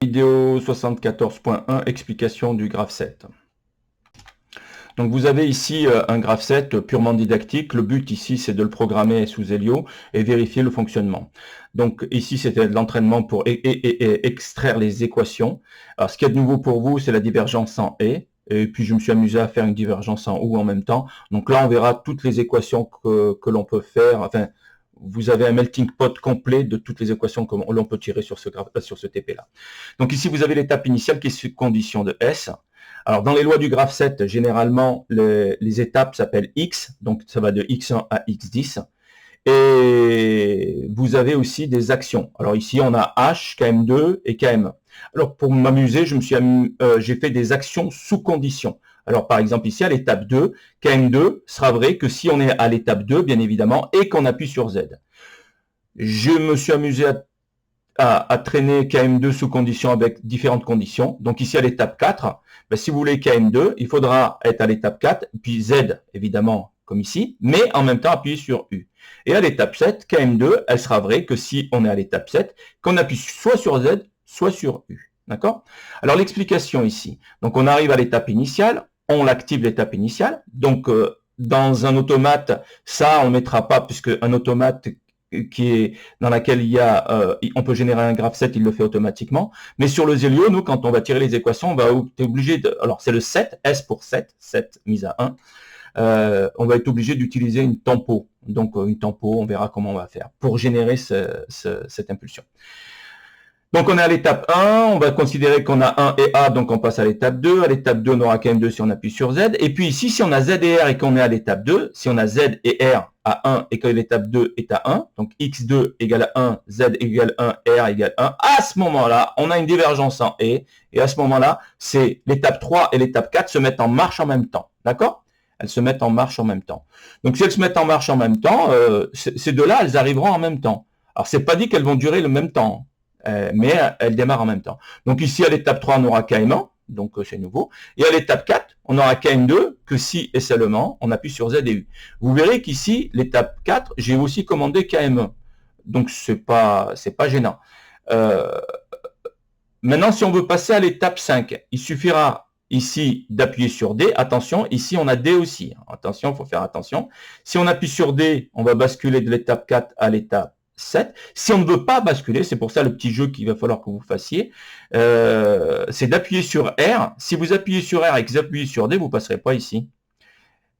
Vidéo 74.1, explication du graphe 7. Donc vous avez ici un graphe 7 purement didactique. Le but ici, c'est de le programmer sous Helio et vérifier le fonctionnement. Donc ici, c'était de l'entraînement pour extraire les équations. Alors ce qui est de nouveau pour vous, c'est la divergence en et puis je me suis amusé à faire une divergence en ou en même temps. Donc là, on verra toutes les équations que l'on peut faire. Enfin, vous avez un melting pot complet de toutes les équations que l'on peut tirer sur ce TP-là. Donc ici, vous avez l'étape initiale qui est sous condition de S. Alors, dans les lois du graphe 7, généralement, les étapes s'appellent X, donc ça va de X1 à X10. Et vous avez aussi des actions. Alors ici, on a H, KM2 et KM1. Alors, pour m'amuser, j'ai fait des actions sous condition. Alors, par exemple, ici, à l'étape 2, KM2 sera vrai que si on est à l'étape 2, bien évidemment, et qu'on appuie sur Z. Je me suis amusé à traîner KM2 sous condition avec différentes conditions. Donc ici, à l'étape 4, ben, si vous voulez KM2, il faudra être à l'étape 4, puis Z, évidemment, comme ici, mais en même temps appuyer sur U. Et à l'étape 7, KM2, elle sera vraie que si on est à l'étape 7, qu'on appuie soit sur Z, soit sur U. D'accord? Alors l'explication ici. Donc on arrive à l'étape initiale, on l'active l'étape initiale. Donc dans un automate, ça on ne mettra pas, puisque un automate qui est dans laquelle il y a, on peut générer un graphe 7, il le fait automatiquement. Mais sur le Zelio, nous, quand on va tirer les équations, on va être obligé de, alors c'est le 7, S pour 7, 7 mise à 1. On va être obligé d'utiliser une tempo. Donc une tempo, on verra comment on va faire pour générer cette impulsion. Donc on est à l'étape 1, on va considérer qu'on a 1 et A, donc on passe à l'étape 2. À l'étape 2, on aura KM2 si on appuie sur Z. Et puis ici, si on a Z et R et qu'on est à l'étape 2, si on a Z et R à 1 et que l'étape 2 est à 1, donc X2 égale 1, Z égale 1, R égale 1, à ce moment-là, on a une divergence en et à ce moment-là, c'est l'étape 3 et l'étape 4 se mettent en marche en même temps. D'accord? Elles se mettent en marche en même temps. Donc si elles se mettent en marche en même temps, ces deux-là, elles arriveront en même temps. Alors c'est pas dit qu'elles vont durer le même temps. Mais elle démarre en même temps. Donc ici, à l'étape 3, on aura KM1, donc c'est nouveau. Et à l'étape 4, on aura KM2, que si et seulement, on appuie sur Z et U. Vous verrez qu'ici, l'étape 4, j'ai aussi commandé KM1. Donc c'est pas gênant. Maintenant, si on veut passer à l'étape 5, il suffira ici d'appuyer sur D. Attention, ici on a D aussi. Attention, il faut faire attention. Si on appuie sur D, on va basculer de l'étape 4 à l'étape 7. Si on ne veut pas basculer, c'est pour ça le petit jeu qu'il va falloir que vous fassiez, c'est d'appuyer sur R. Si vous appuyez sur R et que vous appuyez sur D, vous ne passerez pas ici.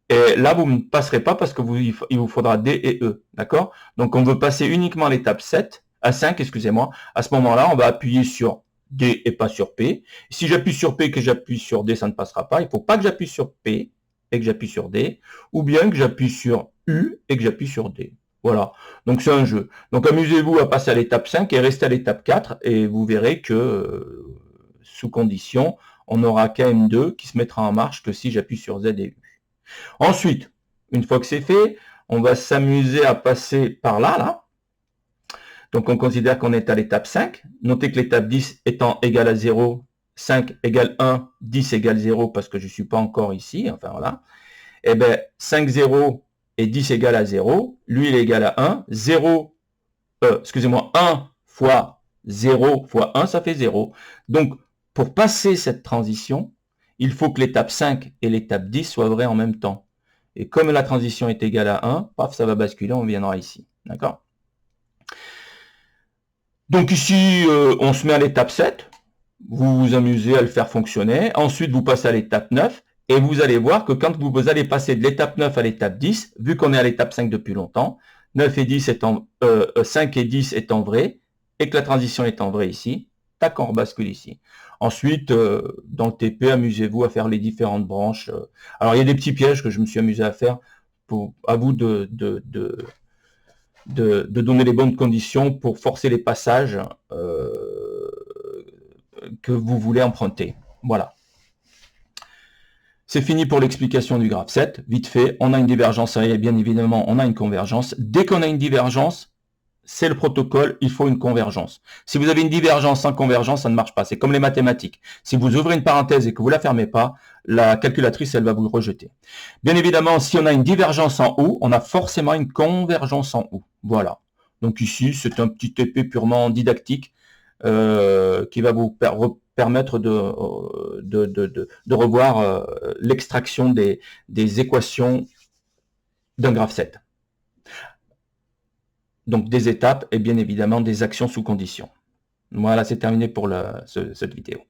Et là, vous ne passerez pas parce que il vous faudra D et E. D'accord? Donc, on veut passer uniquement à l'étape 7, à 5, excusez-moi. À ce moment-là, on va appuyer sur D et pas sur P. Si j'appuie sur P et que j'appuie sur D, ça ne passera pas. Il ne faut pas que j'appuie sur P et que j'appuie sur D, ou bien que j'appuie sur U et que j'appuie sur D. Voilà, donc c'est un jeu. Donc amusez-vous à passer à l'étape 5 et restez à l'étape 4 et vous verrez que sous condition, on aura KM2 qui se mettra en marche que si j'appuie sur Z et U. Ensuite, une fois que c'est fait, on va s'amuser à passer par là. Donc on considère qu'on est à l'étape 5. Notez que l'étape 10 étant égale à 0, 5 égale 1, 10 égale 0 parce que je ne suis pas encore ici. Enfin voilà. Et bien 5, 0 et 10 égale à 0, lui il est égal à 1, 1 fois 0 fois 1, ça fait 0. Donc, pour passer cette transition, il faut que l'étape 5 et l'étape 10 soient vraies en même temps. Et comme la transition est égale à 1, paf, ça va basculer, on viendra ici. D'accord? Donc ici, on se met à l'étape 7, vous vous amusez à le faire fonctionner, ensuite vous passez à l'étape 9, et vous allez voir que quand vous allez passer de l'étape 9 à l'étape 10, vu qu'on est à l'étape 5 depuis longtemps, 9 et 10 étant, 5 et 10 étant vrai, et que la transition étant vraie ici, tac, on rebascule ici. Ensuite, dans le TP, amusez-vous à faire les différentes branches. Alors, il y a des petits pièges que je me suis amusé à faire. À vous de donner les bonnes conditions pour forcer les passages que vous voulez emprunter. Voilà. C'est fini pour l'explication du graphe 7. Vite fait, on a une divergence et bien évidemment, on a une convergence. Dès qu'on a une divergence, c'est le protocole, il faut une convergence. Si vous avez une divergence sans convergence, ça ne marche pas. C'est comme les mathématiques. Si vous ouvrez une parenthèse et que vous ne la fermez pas, la calculatrice, elle va vous rejeter. Bien évidemment, si on a une divergence en haut, on a forcément une convergence en haut. Voilà. Donc ici, c'est un petit TP purement didactique. qui va vous permettre de revoir l'extraction des équations d'un graphe 7. Donc des étapes et bien évidemment des actions sous condition. Voilà, c'est terminé pour cette vidéo.